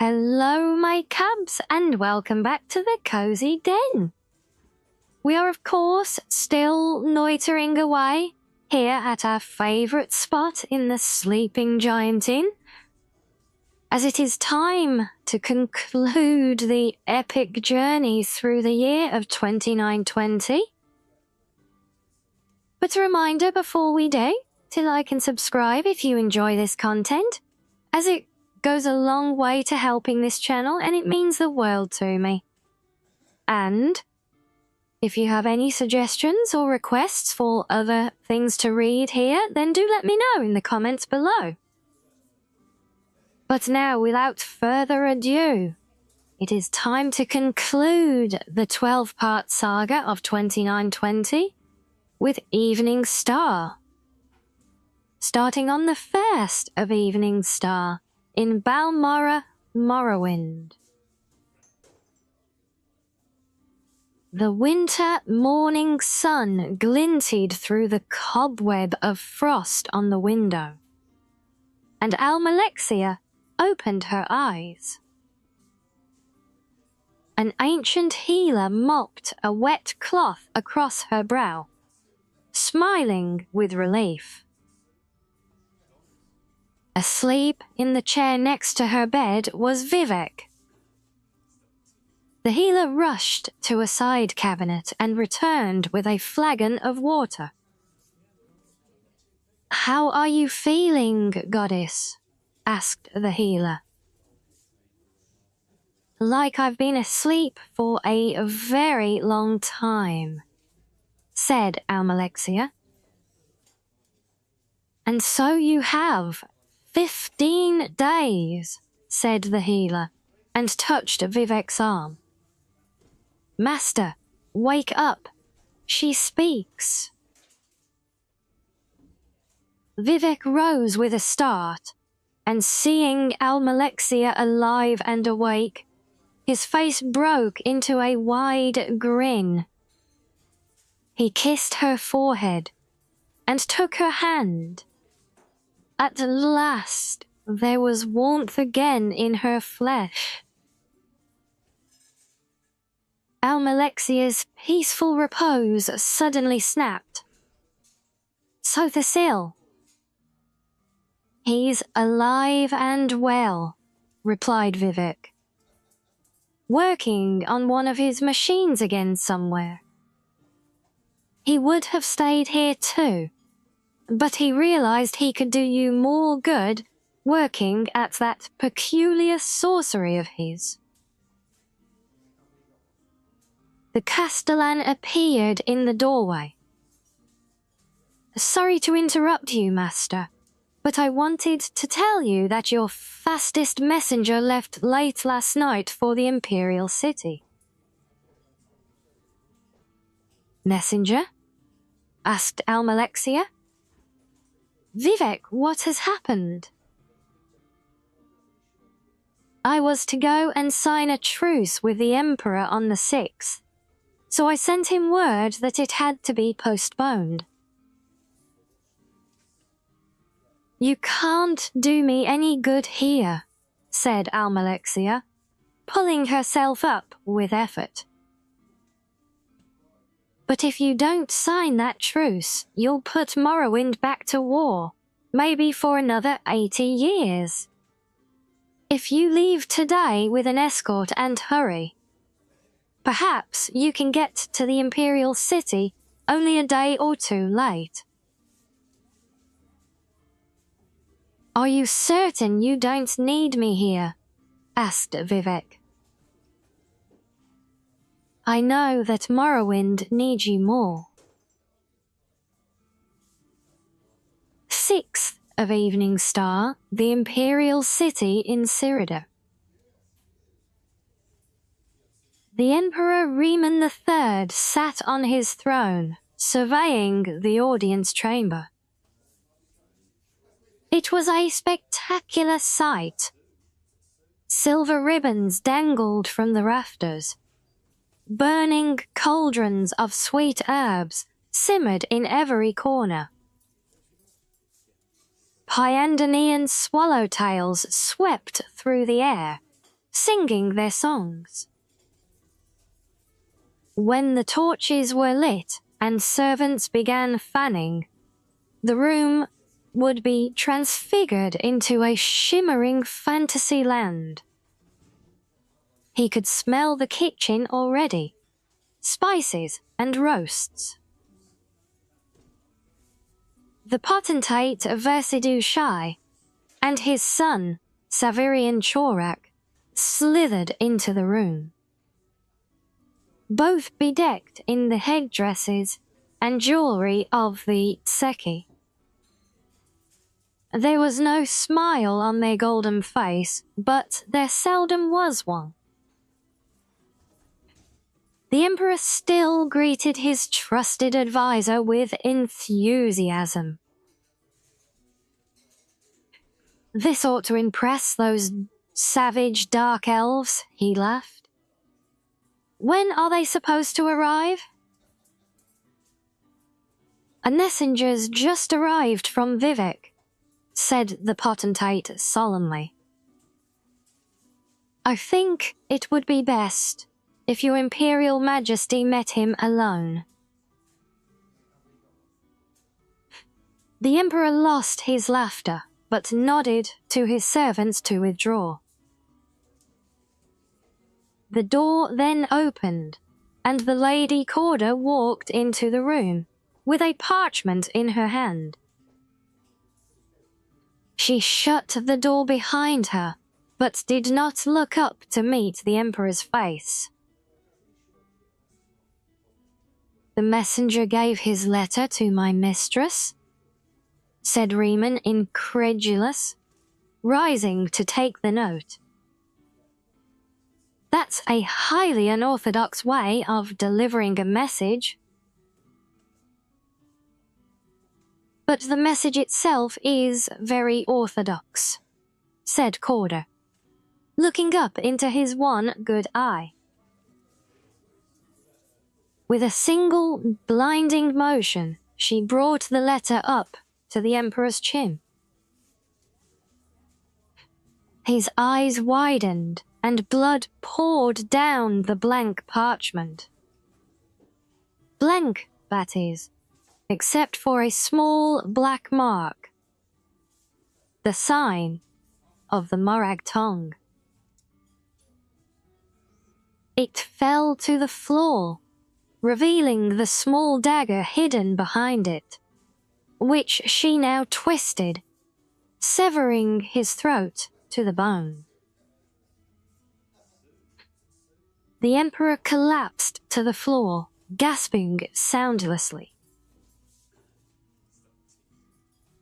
Hello, my cubs, and welcome back to the Cozy Den. We are, of course, still loitering away here at our favourite spot in the Sleeping Giant Inn, as it is time to conclude the epic journey through the year of 2920. But a reminder before we do to like and subscribe if you enjoy this content, as it goes a long way to helping this channel and it means the world to me. And if you have any suggestions or requests for other things to read here, then do let me know in the comments below. But now, without further ado, it is time to conclude the 12-part saga of 2920 with Evening Star. Starting on the first of Evening Star, in Balmorra, Morrowind. The winter morning sun glinted through the cobweb of frost on the window, and Almalexia opened her eyes. An ancient healer mopped a wet cloth across her brow, smiling with relief. Asleep in the chair next to her bed was Vivek. The healer rushed to a side cabinet and returned with a flagon of water. "How are you feeling, goddess?" asked the healer. "Like I've been asleep for a very long time," said Almalexia. "And so you have. 15 days, said the healer, and touched Vivek's arm. "Master, wake up. She speaks." Vivek rose with a start, and seeing Almalexia alive and awake, his face broke into a wide grin. He kissed her forehead and took her hand. At last, there was warmth again in her flesh. Almalexia's peaceful repose suddenly snapped. "So Thasil." "He's alive and well," replied Vivek. "Working on one of his machines again somewhere. He would have stayed here too, but he realized he could do you more good working at that peculiar sorcery of his." The Castellan appeared in the doorway. "Sorry to interrupt you, Master, but I wanted to tell you that your fastest messenger left late last night for the Imperial City." "Messenger?" asked Almalexia. "Vivek, what has happened?" "I was to go and sign a truce with the Emperor on the 6th, so I sent him word that it had to be postponed." "You can't do me any good here," said Almalexia, pulling herself up with effort. "But if you don't sign that truce, you'll put Morrowind back to war, maybe for another 80 years. If you leave today with an escort and hurry, perhaps you can get to the Imperial City only a day or two late." "Are you certain you don't need me here?" asked Vivek. "I know that Morrowind needs you more." 6th of Evening Star, the Imperial City in Cyrida. The Emperor Riemann III sat on his throne, surveying the audience chamber. It was a spectacular sight. Silver ribbons dangled from the rafters. Burning cauldrons of sweet herbs simmered in every corner. Pyandanian swallowtails swept through the air, singing their songs. When the torches were lit and servants began fanning, the room would be transfigured into a shimmering fantasy land. He could smell the kitchen already, spices and roasts. The potentate Versidue Shai and his son, Savirian Chorak, slithered into the room, both bedecked in the headdresses and jewelry of the tseki. There was no smile on their golden face, but there seldom was one. The Emperor still greeted his trusted advisor with enthusiasm. This ought to impress those savage dark elves, he laughed. When are they supposed to arrive? A messenger's just arrived from Vivek, said the potentate solemnly. I think it would be best if your Imperial Majesty met him alone. The Emperor lost his laughter, but nodded to his servants to withdraw. The door then opened, and the Lady Corda walked into the room, with a parchment in her hand. She shut the door behind her, but did not look up to meet the Emperor's face. The messenger gave his letter to my mistress, said Riemann, incredulous, rising to take the note. That's a highly unorthodox way of delivering a message. But the message itself is very orthodox, said Corda, looking up into his one good eye. With a single blinding motion, she brought the letter up to the Emperor's chin. His eyes widened, and blood poured down the blank parchment. Blank, that is, except for a small black mark, the sign of the Morag tongue. It fell to the floor, revealing the small dagger hidden behind it, which she now twisted, severing his throat to the bone. The Emperor collapsed to the floor, gasping soundlessly.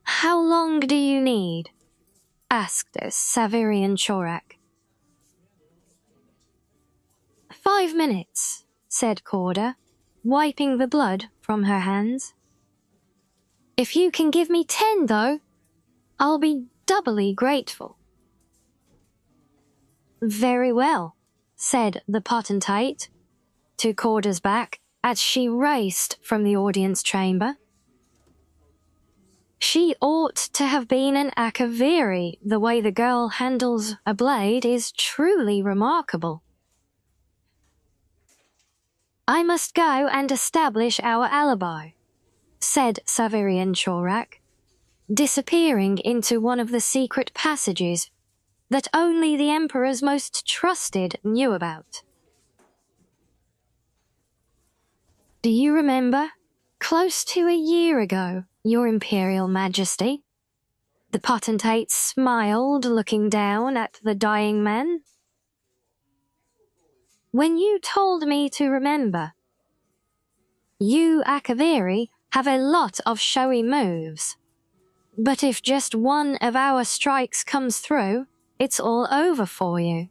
How long do you need? Asked Savirian Chorak. 5 minutes, said Corda, wiping the blood from her hands. If you can give me 10, though, I'll be doubly grateful. Very well, said the potentate to Corda's back as she raced from the audience chamber. She ought to have been an Akaviri. The way the girl handles a blade is truly remarkable. I must go and establish our alibi, said Savirian Chorak, disappearing into one of the secret passages that only the Emperor's most trusted knew about. Do you remember, close to a year ago, Your Imperial Majesty? The potentate smiled, looking down at the dying man. When you told me to remember, you Akaviri have a lot of showy moves, but if just one of our strikes comes through, it's all over for you.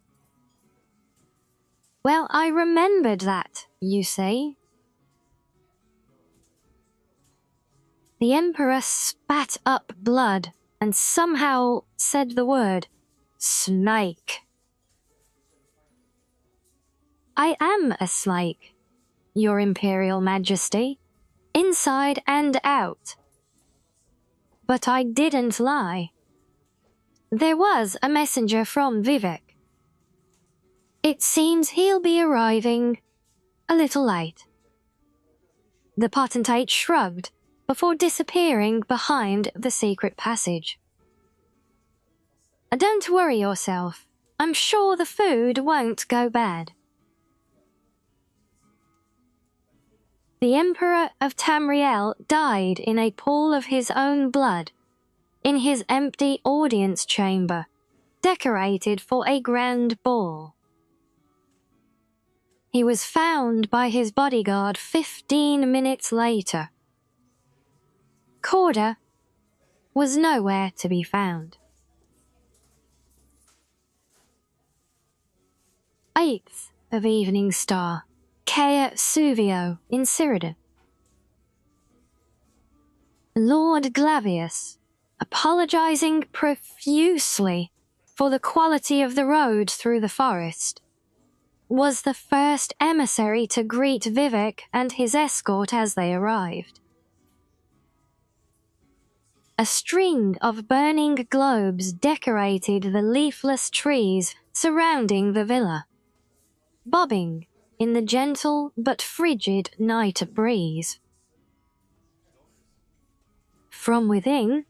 Well, I remembered that, you see. The Emperor spat up blood and somehow said the word, snake. I am a snake, Your Imperial Majesty, inside and out. But I didn't lie. There was a messenger from Vivek. It seems he'll be arriving a little late. The potentate shrugged before disappearing behind the secret passage. Don't worry yourself. I'm sure the food won't go bad. The Emperor of Tamriel died in a pool of his own blood, in his empty audience chamber, decorated for a grand ball. He was found by his bodyguard 15 minutes later. Corda was nowhere to be found. 8th of Evening Star, Caer Suvio in Cyrodiil. Lord Glavius, apologizing profusely for the quality of the road through the forest, was the first emissary to greet Vivek and his escort as they arrived. A string of burning globes decorated the leafless trees surrounding the villa, bobbing in the gentle but frigid night breeze. From within,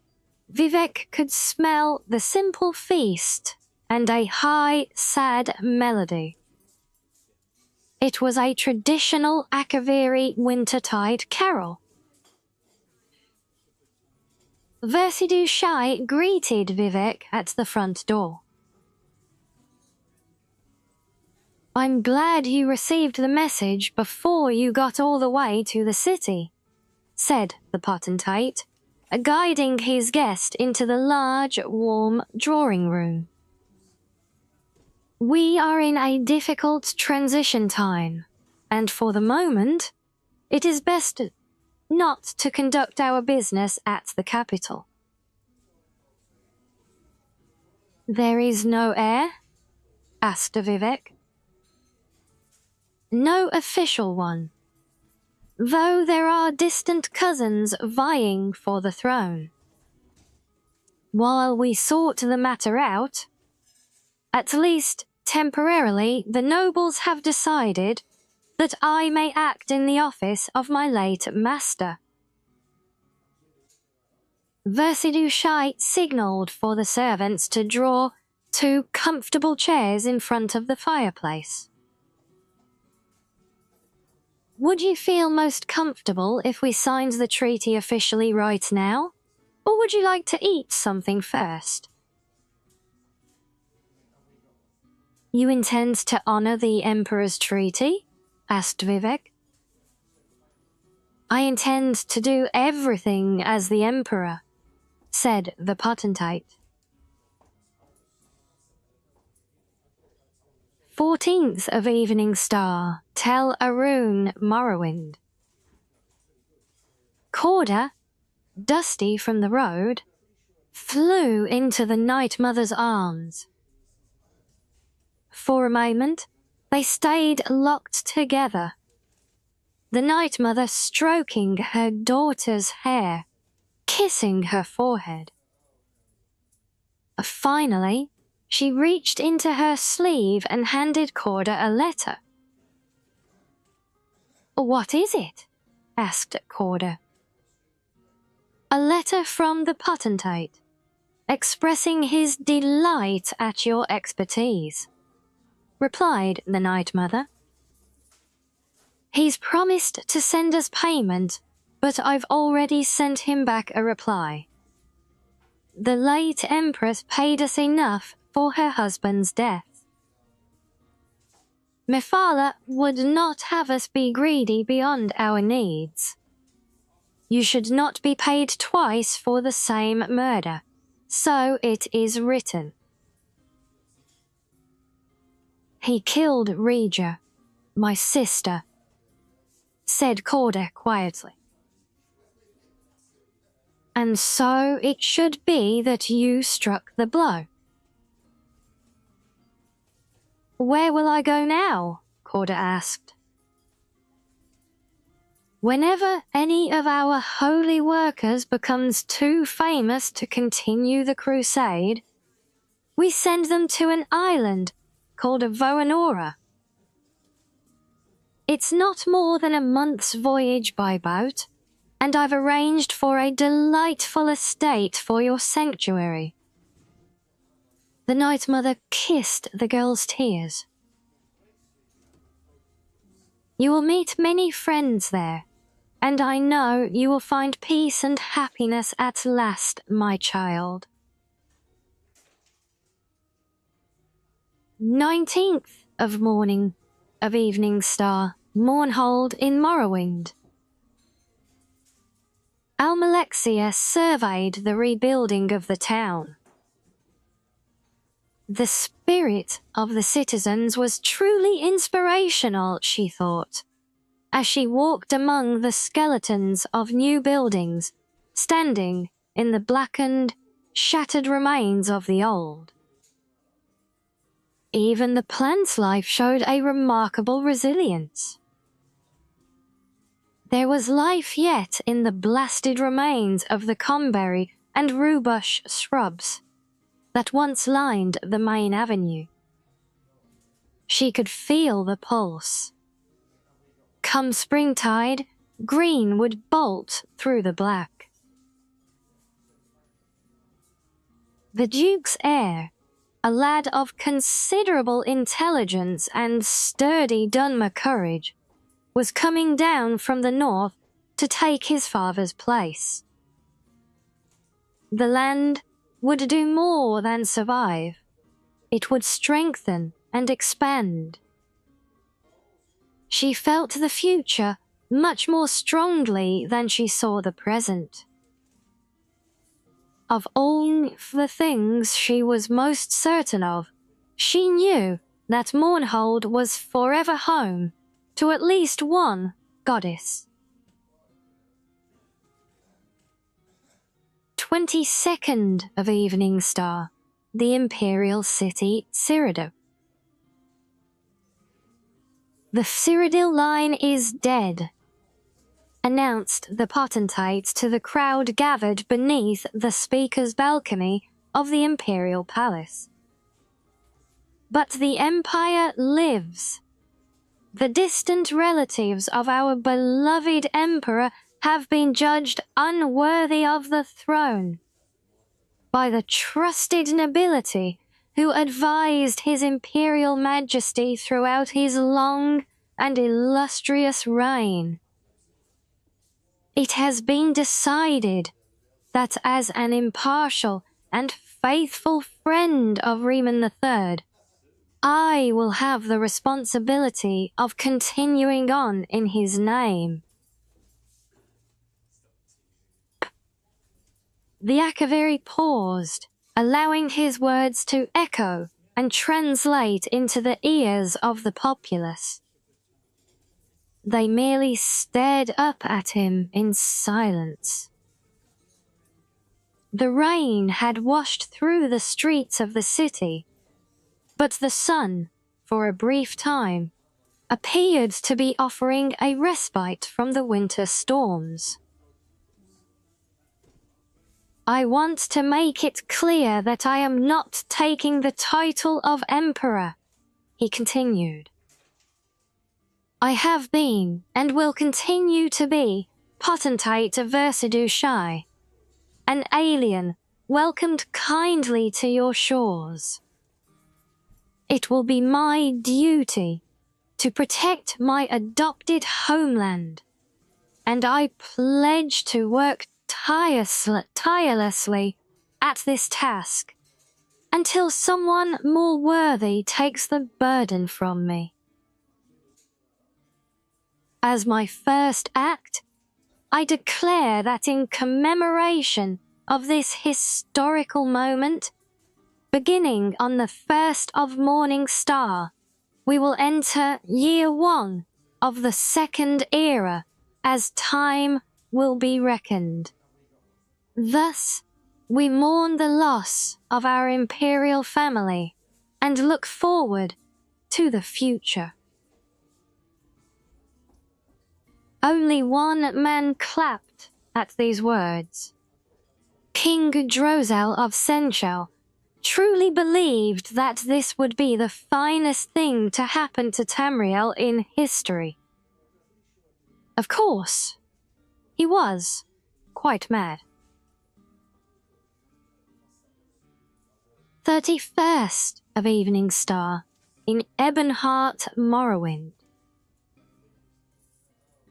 Vivek could smell the simple feast and a high, sad melody. It was a traditional Akaviri wintertide carol. Versidue Shai greeted Vivek at the front door. I'm glad you received the message before you got all the way to the city, said the potentate, guiding his guest into the large, warm drawing room. We are in a difficult transition time, and for the moment, it is best not to conduct our business at the capital. There is no heir? Asked Vivek. No official one, though there are distant cousins vying for the throne. While we sort the matter out, at least temporarily, the nobles have decided that I may act in the office of my late master. Versidue Shai signalled for the servants to draw 2 comfortable chairs in front of the fireplace. Would you feel most comfortable if we signed the treaty officially right now? Or would you like to eat something first? You intend to honor the Emperor's treaty? Asked Vivek. I intend to do everything as the Emperor, said the potentate. 14th of Evening Star, Tel Arun Morrowind. Corda, dusty from the road, flew into the Night Mother's arms. For a moment, they stayed locked together, the Night Mother stroking her daughter's hair, kissing her forehead. Finally, she reached into her sleeve and handed Corda a letter. What is it? Asked Corda. A letter from the potentate, expressing his delight at your expertise, replied the Night Mother. He's promised to send us payment, but I've already sent him back a reply. The late Empress paid us enough for her husband's death. Mephala would not have us be greedy beyond our needs. You should not be paid twice for the same murder, so it is written. He killed Regia, my sister, said Corda quietly. And so it should be that you struck the blow. Where will I go now? Corda asked. Whenever any of our holy workers becomes too famous to continue the crusade, we send them to an island called Voanora. It's not more than a month's voyage by boat, and I've arranged for a delightful estate for your sanctuary." The Night Mother kissed the girl's tears. "You will meet many friends there, and I know you will find peace and happiness at last, my child." 19th of morning of evening star, Mournhold in Morrowind. Almalexia surveyed the rebuilding of the town. The spirit of the citizens was truly inspirational, she thought, as she walked among the skeletons of new buildings, standing in the blackened, shattered remains of the old. Even the plant's life showed a remarkable resilience. There was life yet in the blasted remains of the comberry and rhubush shrubs that once lined the main avenue. She could feel the pulse. Come springtide, green would bolt through the black. The Duke's heir, a lad of considerable intelligence and sturdy Dunmer courage, was coming down from the north to take his father's place. The land would do more than survive. It would strengthen and expand. She felt the future much more strongly than she saw the present. Of all the things she was most certain of, she knew that Mournhold was forever home to at least one goddess. 22nd of evening star, the imperial city Cyrodiil. "The Cyrodiil line is dead," announced the potentate to the crowd gathered beneath the speaker's balcony of the imperial palace. "But the empire lives. The distant relatives of our beloved emperor have been judged unworthy of the throne by the trusted nobility who advised his imperial majesty throughout his long and illustrious reign. It has been decided that as an impartial and faithful friend of Riemann III, I will have the responsibility of continuing on in his name." The Akaviri paused, allowing his words to echo and translate into the ears of the populace. They merely stared up at him in silence. The rain had washed through the streets of the city, but the sun, for a brief time, appeared to be offering a respite from the winter storms. "I want to make it clear that I am not taking the title of emperor," he continued. "I have been and will continue to be potentate of Versidue Shai, an alien welcomed kindly to your shores. It will be my duty to protect my adopted homeland, and I pledge to work tirelessly at this task until someone more worthy takes the burden from me. As my first act, I declare that in commemoration of this historical moment, beginning on the 1st of Morning Star, we will enter year 1 of the second era as time will be reckoned. Thus, we mourn the loss of our imperial family and look forward to the future." Only one man clapped at these words. King Drozel of Senchel, truly believed that this would be the finest thing to happen to Tamriel in history. Of course, he was quite mad. 31st of Evening Star in Ebonheart, Morrowind.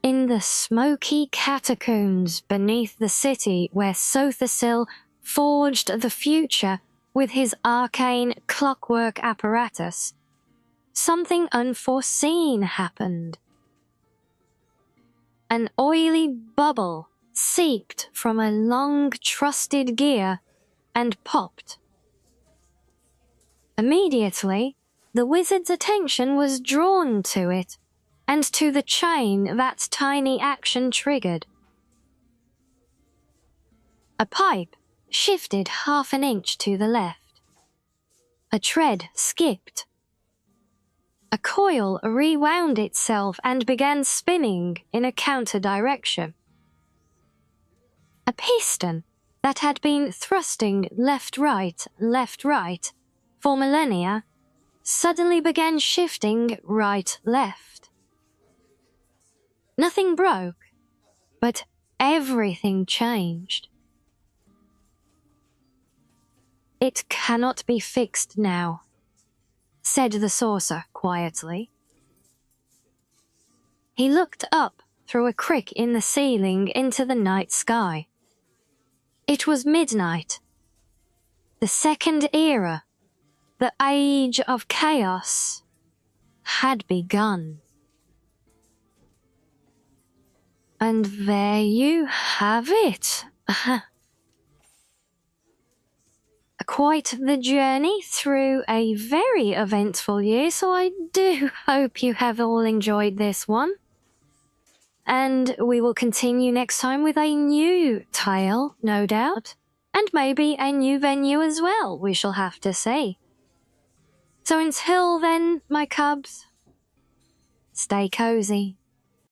In the smoky catacombs beneath the city where Sothasil forged the future with his arcane clockwork apparatus, something unforeseen happened. An oily bubble seeped from a long trusted gear and popped. Immediately, the wizard's attention was drawn to it and to the chain that tiny action triggered. A pipe shifted half an inch to the left. A tread skipped. A coil rewound itself and began spinning in a counter direction. A piston that had been thrusting left-right for millennia suddenly began shifting right-left. Nothing broke, but everything changed. "It cannot be fixed now," said the saucer quietly. He looked up through a crick in the ceiling into the night sky. It was midnight. The Second Era, the Age of Chaos, had begun. And there you have it. Quite the journey through a very eventful year, so I do hope you have all enjoyed this one. And we will continue next time with a new tale, no doubt, and maybe a new venue as well, we shall have to see. So until then, my cubs, stay cozy.